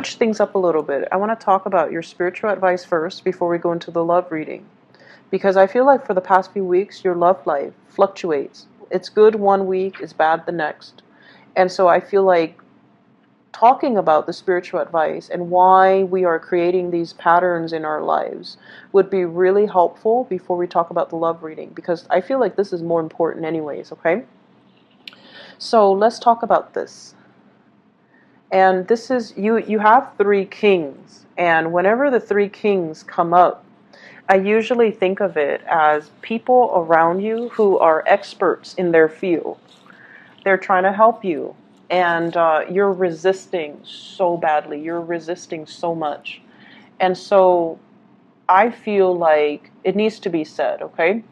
Switch things up a little bit. I want to talk about your spiritual advice first before we go into the love reading. Because I feel like for the past few weeks, your love life fluctuates. It's good one week, it's bad the next. And so I feel like talking about the spiritual advice and why we are creating these patterns in our lives would be really helpful before we talk about the love reading. Because I feel like this is more important anyways, okay? So let's talk about this. And this is, you have three kings. And whenever the three kings come up, I usually think of it as people around you who are experts in their field. They're trying to help you. And you're resisting so badly. You're resisting so much. And so I feel like it needs to be said, okay?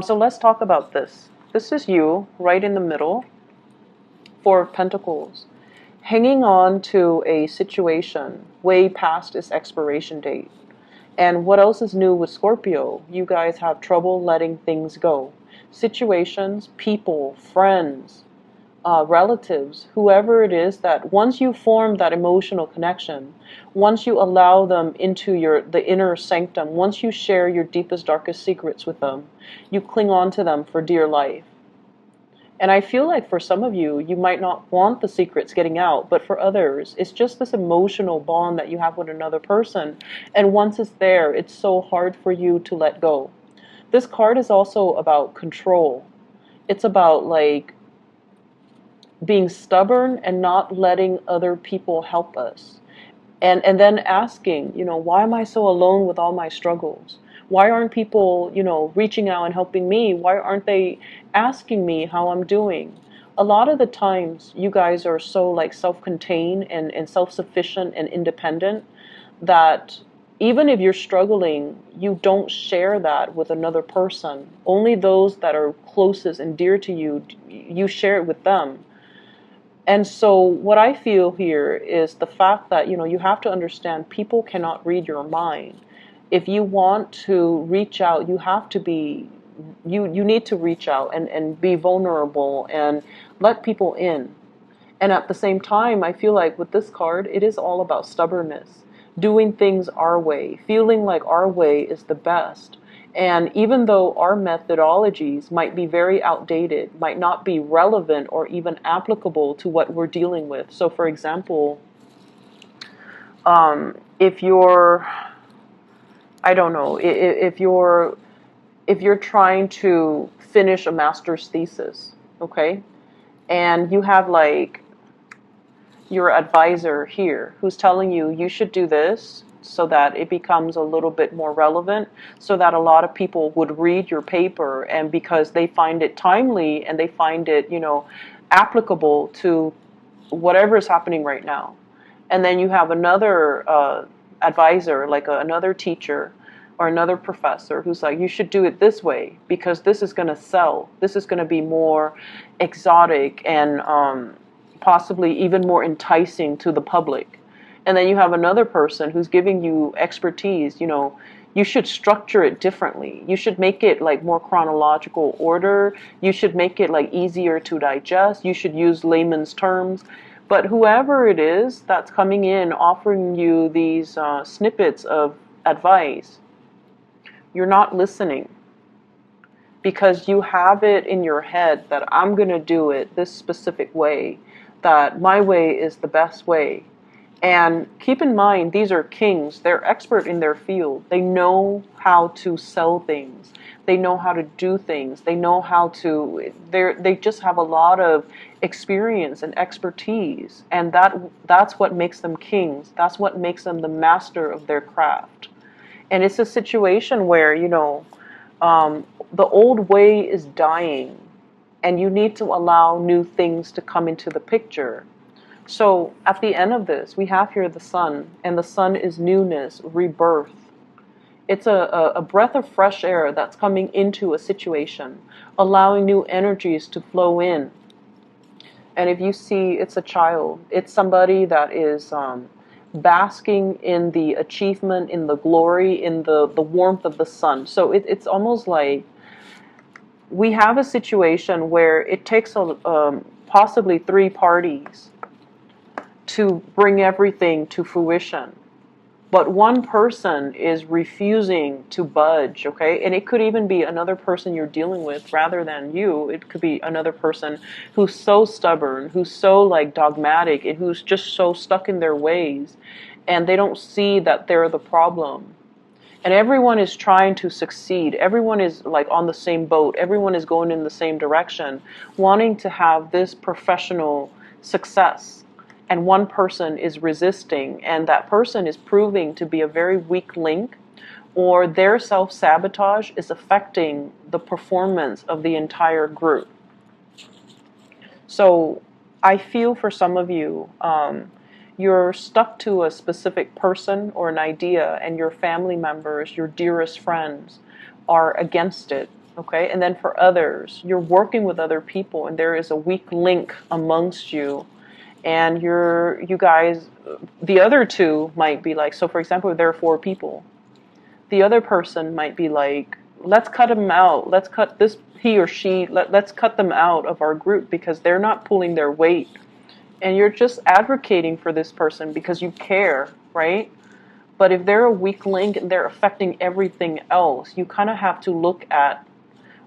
So let's talk about this. This is you, right in the middle. Four of Pentacles. Hanging on to a situation way past its expiration date. And what else is new with Scorpio? You guys have trouble letting things go. Situations, people, friends, relatives, whoever it is, that once you form that emotional connection, once you allow them into the inner sanctum, once you share your deepest, darkest secrets with them, you cling on to them for dear life. And I feel like for some of you, you might not want the secrets getting out, but for others, it's just this emotional bond that you have with another person. And once it's there, it's so hard for you to let go. This card is also about control. It's about like being stubborn and not letting other people help us. And then asking, why am I so alone with all my struggles? Why aren't people, reaching out and helping me? Why aren't they asking me how I'm doing? A lot of the times you guys are so like self-contained and self-sufficient and independent that even if you're struggling, you don't share that with another person. Only those that are closest and dear to you, you share it with them. And so what I feel here is the fact that, you have to understand people cannot read your mind. If you want to reach out, you have to be, you need to reach out and be vulnerable and let people in. And at the same time, I feel like with this card, it is all about stubbornness, doing things our way, feeling like our way is the best. And even though our methodologies might be very outdated, might not be relevant or even applicable to what we're dealing with. So for example, if you're, I don't know, if you're trying to finish a master's thesis, okay, and you have like your advisor here who's telling you you should do this so that it becomes a little bit more relevant, so that a lot of people would read your paper, and because they find it timely and they find it, applicable to whatever is happening right now. And then you have another advisor, like another teacher or another professor who's like, you should do it this way because this is going to sell. This is going to be more exotic and possibly even more enticing to the public. And then you have another person who's giving you expertise. You should structure it differently. You should make it like more chronological order. You should make it like easier to digest. You should use layman's terms. But whoever it is that's coming in offering you these snippets of advice, you're not listening, because you have it in your head that I'm going to do it this specific way, that my way is the best way. And keep in mind, these are kings. They're expert in their field. They know how to sell things. They know how to do things. They know how to, they just have a lot of experience and expertise. And that's what makes them kings. That's what makes them the master of their craft. And it's a situation where, the old way is dying, and you need to allow new things to come into the picture. So at the end of this, we have here the sun, and the sun is newness, rebirth. It's a breath of fresh air that's coming into a situation, allowing new energies to flow in. And if you see, it's a child. It's somebody that is basking in the achievement, in the glory, in the warmth of the sun. So it's almost like we have a situation where it takes possibly three parties to bring everything to fruition. But one person is refusing to budge, okay? And it could even be another person you're dealing with rather than you. It could be another person who's so stubborn, who's so like dogmatic, and who's just so stuck in their ways. And they don't see that they're the problem. And everyone is trying to succeed. Everyone is like on the same boat. Everyone is going in the same direction, wanting to have this professional success. And one person is resisting, and that person is proving to be a very weak link, or their self-sabotage is affecting the performance of the entire group. So I feel for some of you, you're stuck to a specific person or an idea, and your family members, your dearest friends, are against it. Okay, and then for others, you're working with other people, and there is a weak link amongst you, and you guys, the other two might be like, so for example, if there are 4 people, the other person might be like, let's cut him out, let's cut this, he or she, let's cut them out of our group because they're not pulling their weight. And you're just advocating for this person because you care, right? But if they're a weak link and they're affecting everything else, you kind of have to look at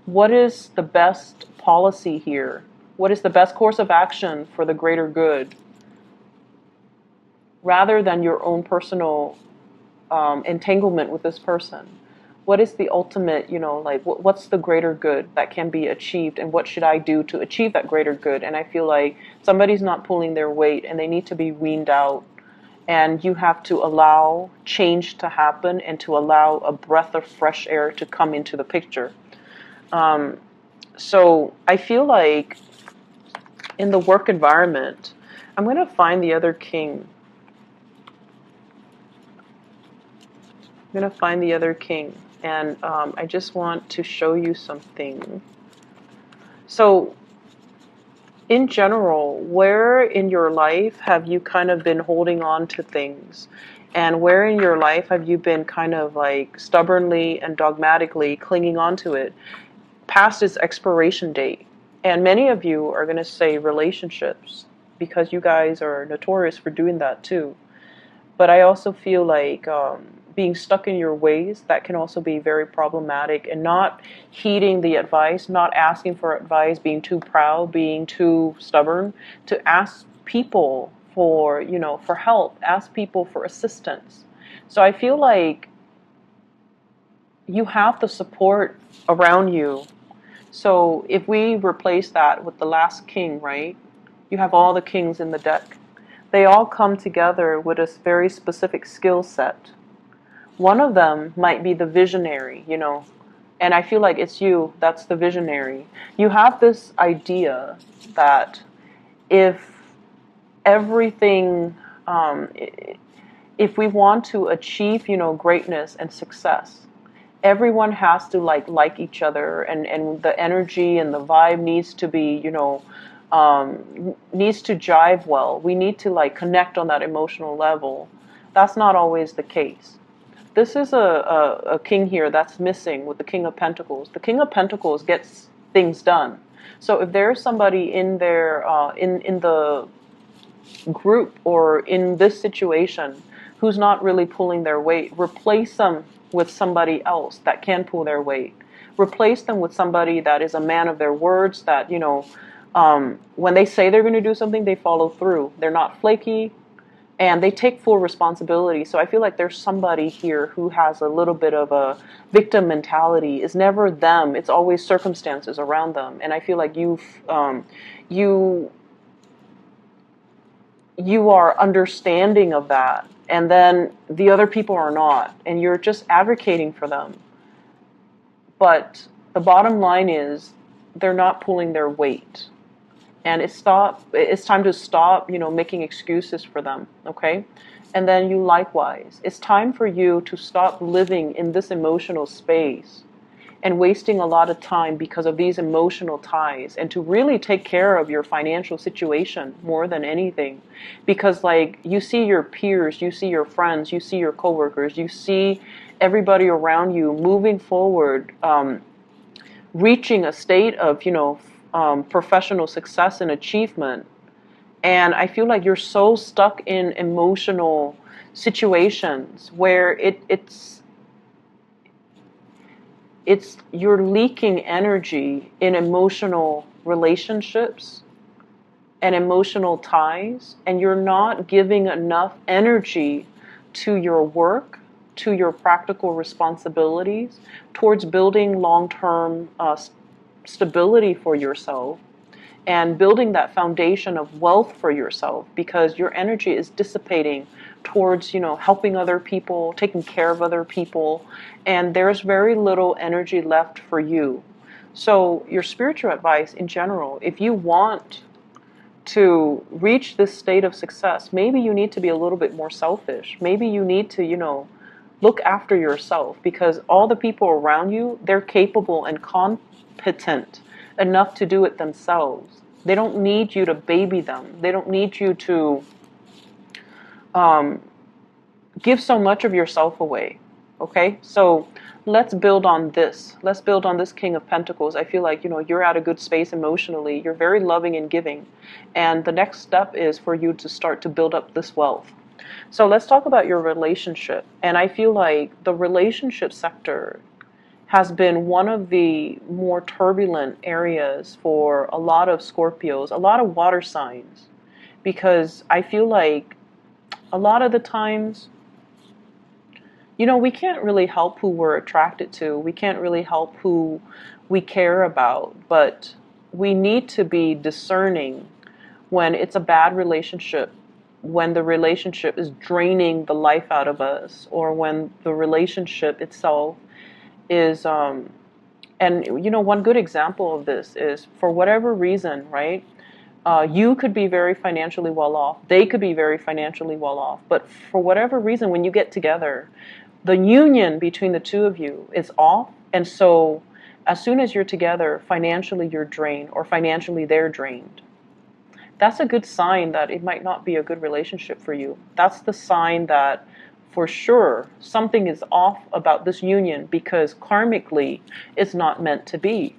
what is the best policy here? What is the best course of action for the greater good? Rather than your own personal entanglement with this person. What is the ultimate, like what's the greater good that can be achieved, and what should I do to achieve that greater good? And I feel like somebody's not pulling their weight and they need to be weaned out. And you have to allow change to happen and to allow a breath of fresh air to come into the picture. So I feel like in the work environment, I'm going to find the other king. I'm going to find the other king. And I just want to show you something. So in general, where in your life have you kind of been holding on to things? And where in your life have you been kind of like stubbornly and dogmatically clinging on to it past its expiration date? And many of you are going to say relationships, because you guys are notorious for doing that too. But I also feel like being stuck in your ways, that can also be very problematic, and not heeding the advice, not asking for advice, being too proud, being too stubborn to ask people for, for help, ask people for assistance. So I feel like you have the support around you. So if we replace that with the last king, right? You have all the kings in the deck. They all come together with a very specific skill set. One of them might be the visionary, and I feel like it's you that's the visionary. You have this idea that if everything, if we want to achieve, greatness and success, everyone has to like each other, and the energy and the vibe needs to be, needs to jive well. We need to like connect on that emotional level. That's not always the case. This is a king here that's missing with the King of Pentacles. The King of Pentacles gets things done. So if there's somebody in there, in the group or in this situation who's not really pulling their weight, replace them with somebody else that can pull their weight. Replace them with somebody that is a man of their words, that, when they say they're going to do something, they follow through. They're not flaky, and they take full responsibility. So I feel like there's somebody here who has a little bit of a victim mentality. It's never them. It's always circumstances around them. And I feel like you are understanding of that. And then the other people are not. And you're just advocating for them. But the bottom line is they're not pulling their weight. And it's time to stop, making excuses for them, okay? And then you likewise. It's time for you to stop living in this emotional space and wasting a lot of time because of these emotional ties, and to really take care of your financial situation more than anything. Because like, you see your peers, you see your friends, you see your coworkers, you see everybody around you moving forward, reaching a state of, professional success and achievement, And I feel like you're so stuck in emotional situations where it's you're leaking energy in emotional relationships and emotional ties, and you're not giving enough energy to your work, to your practical responsibilities, towards building long-term stability for yourself and building that foundation of wealth for yourself, because your energy is dissipating towards, helping other people, taking care of other people, and there's very little energy left for you. So your spiritual advice in general, if you want to reach this state of success, maybe you need to be a little bit more selfish. Maybe you need to, look after yourself, because all the people around you, they're capable and competent enough to do it themselves. They don't need you to baby them. They don't need you to give so much of yourself away. Okay? So let's build on this. Let's build on this King of Pentacles. I feel like, you're at a good space emotionally. You're very loving and giving. And the next step is for you to start to build up this wealth. So let's talk about your relationship. And I feel like the relationship sector has been one of the more turbulent areas for a lot of Scorpios, a lot of water signs, because I feel like a lot of the times, we can't really help who we're attracted to. We can't really help who we care about, but we need to be discerning when it's a bad relationship, when the relationship is draining the life out of us, or when the relationship itself is, and one good example of this is, for whatever reason, right? You could be very financially well off. They could be very financially well off. But for whatever reason, when you get together, the union between the two of you is off. And so as soon as you're together, financially you're drained, or financially they're drained. That's a good sign that it might not be a good relationship for you. That's the sign that for sure something is off about this union, because karmically it's not meant to be.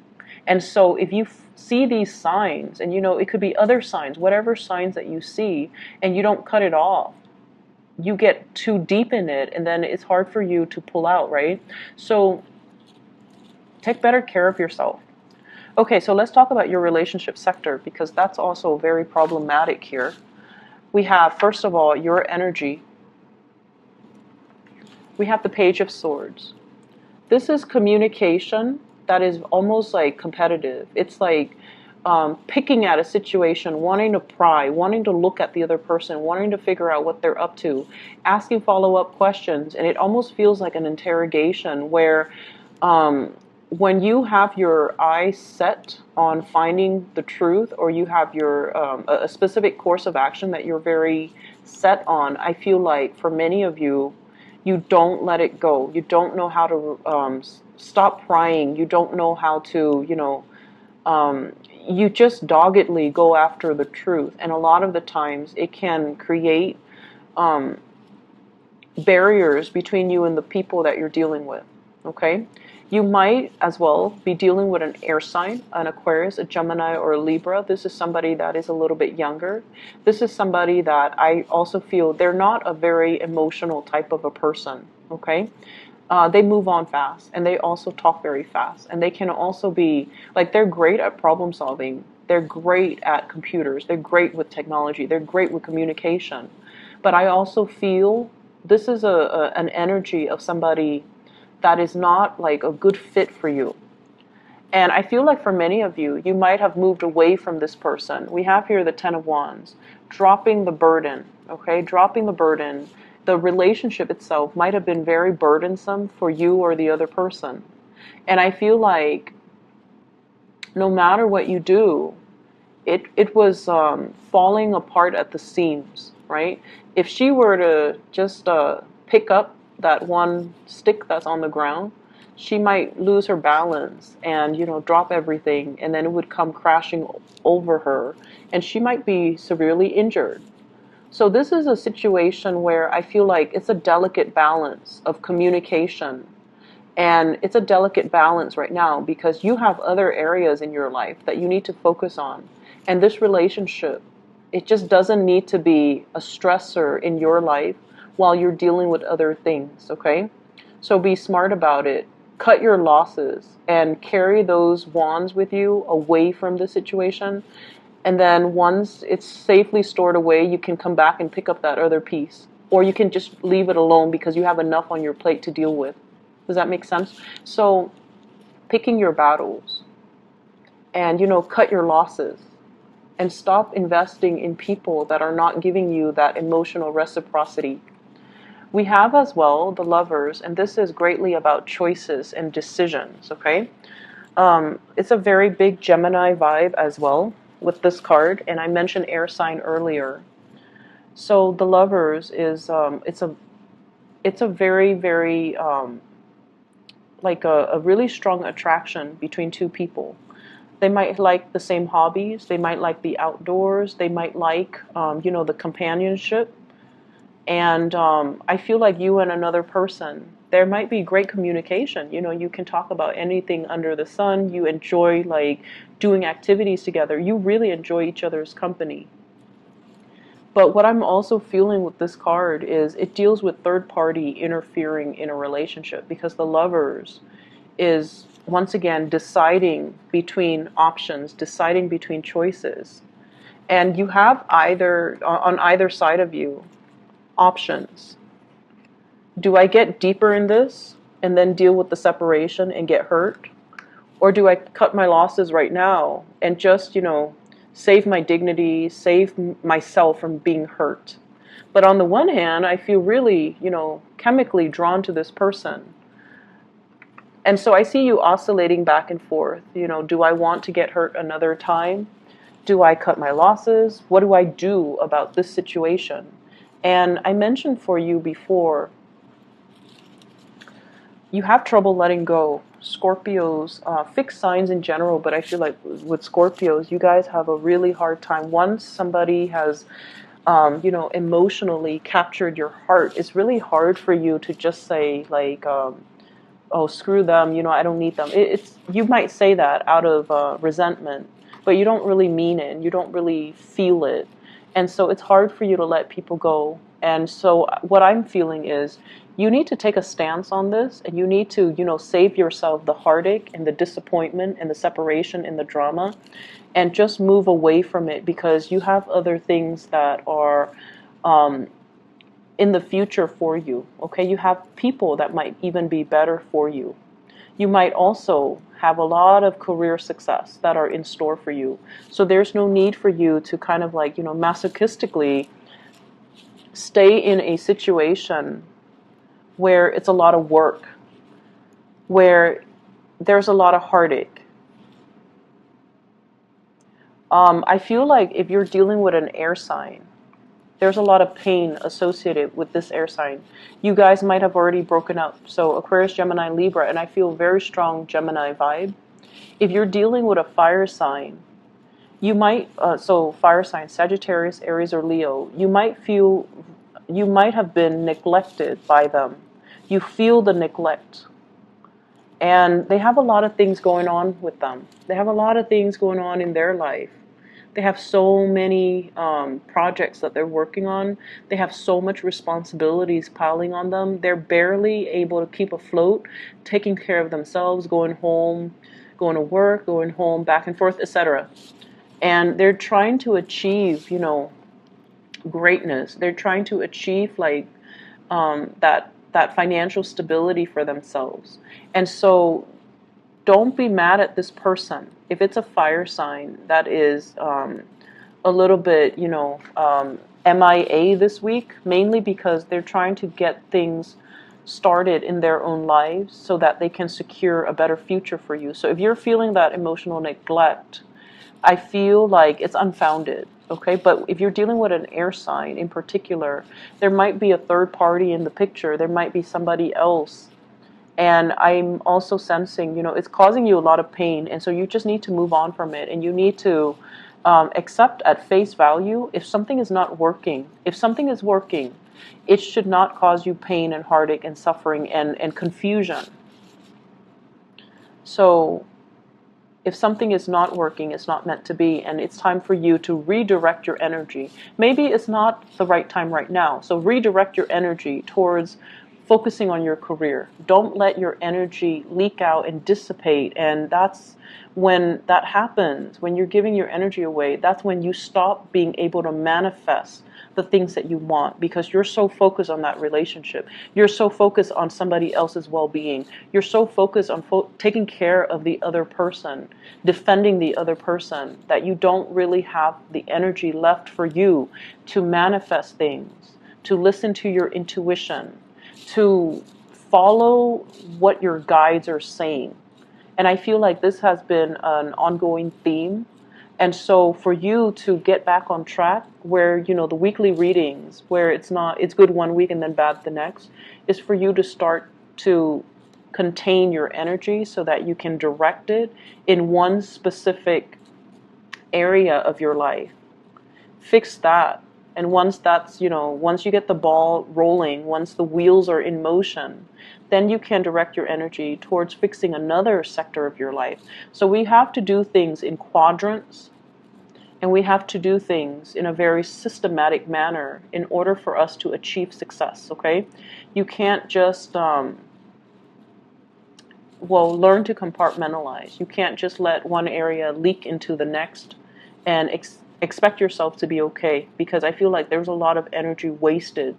And so if you see these signs, and it could be other signs, whatever signs that you see, and you don't cut it off, you get too deep in it, and then it's hard for you to pull out, right? So take better care of yourself. Okay, so let's talk about your relationship sector, because that's also very problematic here. We have, first of all, your energy. We have the Page of Swords. This is communication that is almost like competitive. It's like picking at a situation, wanting to pry, wanting to look at the other person, wanting to figure out what they're up to, asking follow-up questions, and it almost feels like an interrogation where when you have your eyes set on finding the truth, or you have your a specific course of action that you're very set on, I feel like for many of you, you don't let it go. You don't know how to stop prying. You don't know how to, you just doggedly go after the truth. And a lot of the times it can create barriers between you and the people that you're dealing with. Okay? You might as well be dealing with an air sign, an Aquarius, a Gemini, or a Libra. This is somebody that is a little bit younger. This is somebody that I also feel they're not a very emotional type of a person. Okay? They move on fast, and they also talk very fast, and they can also be like, they're great at problem solving. They're great at computers. They're great with technology. They're great with communication. But I also feel this is an energy of somebody that is not like a good fit for you. And I feel like for many of you, you might have moved away from this person. We have here the Ten of Wands, dropping the burden, okay? Dropping the burden. The relationship itself might have been very burdensome for you or the other person. And I feel like no matter what you do, it was falling apart at the seams, right? If she were to just pick up that one stick that's on the ground, she might lose her balance and, drop everything, and then it would come crashing over her, and she might be severely injured. So this is a situation where I feel like it's a delicate balance of communication, and it's a delicate balance right now because you have other areas in your life that you need to focus on, and this relationship It just doesn't need to be a stressor in your life while you're dealing with other things, okay? So be smart about it. Cut your losses and carry those wands with you away from the situation. And then once it's safely stored away, you can come back and pick up that other piece. Or you can just leave it alone because you have enough on your plate to deal with. Does that make sense? So picking your battles and, cut your losses and stop investing in people that are not giving you that emotional reciprocity. We have as well the lovers, and this is greatly about choices and decisions, okay? It's a very big Gemini vibe as well with this card, and I mentioned air sign earlier. So the lovers is it's a very very like a really strong attraction between two people. They might like the same hobbies. They might like the outdoors. They might like the companionship. And I feel like you and another person, there might be great communication. You can talk about anything under the sun. You enjoy like doing activities together. You really enjoy each other's company. But what I'm also feeling with this card is it deals with third party interfering in a relationship, because the lovers is once again deciding between options, deciding between choices. And you have either on either side of you options. Do I get deeper in this and then deal with the separation and get hurt? Or do I cut my losses right now and just, save my dignity, save myself from being hurt? But on the one hand, I feel really, chemically drawn to this person. And so I see you oscillating back and forth. Do I want to get hurt another time? Do I cut my losses? What do I do about this situation? And I mentioned for you before, you have trouble letting go. Scorpios, fixed signs in general, but I feel like with Scorpios, you guys have a really hard time. Once somebody has, emotionally captured your heart, it's really hard for you to just say, like, oh, screw them, I don't need them. You might say that out of resentment, but you don't really mean it, and you don't really feel it. And so it's hard for you to let people go. And so what I'm feeling is you need to take a stance on this, and you need to, save yourself the heartache and the disappointment and the separation and the drama, and just move away from it, because you have other things that are in the future for you. Okay, you have people that might even be better for you. You might also have a lot of career success that are in store for you. So there's no need for you to kind of like, masochistically stay in a situation where it's a lot of work, where there's a lot of heartache. I feel like if you're dealing with an air sign, there's a lot of pain associated with this air sign. You guys might have already broken up. So Aquarius, Gemini, Libra, and I feel very strong Gemini vibe. If you're dealing with a fire sign, you might, so fire sign, Sagittarius, Aries, or Leo, you might have been neglected by them. You feel the neglect. And they have a lot of things going on with them. They have a lot of things going on in their life. They have so many projects that they're working on. They have so much responsibilities piling on them. They're barely able to keep afloat, taking care of themselves, going home, going to work, going home, back and forth, etc. And they're trying to achieve, greatness. They're trying to achieve like that financial stability for themselves. And so don't be mad at this person. If it's a fire sign that is a little bit, MIA this week, mainly because they're trying to get things started in their own lives so that they can secure a better future for you. So if you're feeling that emotional neglect, I feel like it's unfounded. Okay, but if you're dealing with an air sign in particular, there might be a third party in the picture. There might be somebody else. And I'm also sensing, it's causing you a lot of pain. And so you just need to move on from it. And you need to accept at face value if something is not working. If something is working, it should not cause you pain and heartache and suffering and confusion. So If something is not working, it's not meant to be, and it's time for you to redirect your energy. Maybe it's not the right time right now, so redirect your energy towards focusing on your career. Don't let your energy leak out and dissipate, and that's when that happens, when you're giving your energy away, that's when you stop being able to manifest the things that you want, because you're so focused on that relationship. You're so focused on somebody else's well-being. You're so focused on taking care of the other person, defending the other person, that you don't really have the energy left for you to manifest things, to listen to your intuition, to follow what your guides are saying. And I feel like this has been an ongoing theme. And so for you to get back on track, where, you know, the weekly readings, where it's good one week and then bad the next, is for you to start to contain your energy so that you can direct it in one specific area of your life. Fix that. And once that's, once you get the ball rolling, once the wheels are in motion, then you can direct your energy towards fixing another sector of your life. So we have to do things in quadrants, and we have to do things in a very systematic manner in order for us to achieve success, okay? You can't just, learn to compartmentalize. You can't just let one area leak into the next and expect yourself to be okay, because I feel like there's a lot of energy wasted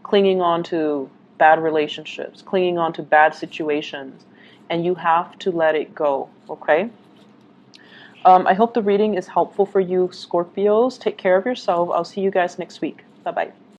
clinging on to bad relationships, clinging on to bad situations, and you have to let it go, okay? I hope the reading is helpful for you, Scorpios. Take care of yourself. I'll see you guys next week. Bye-bye.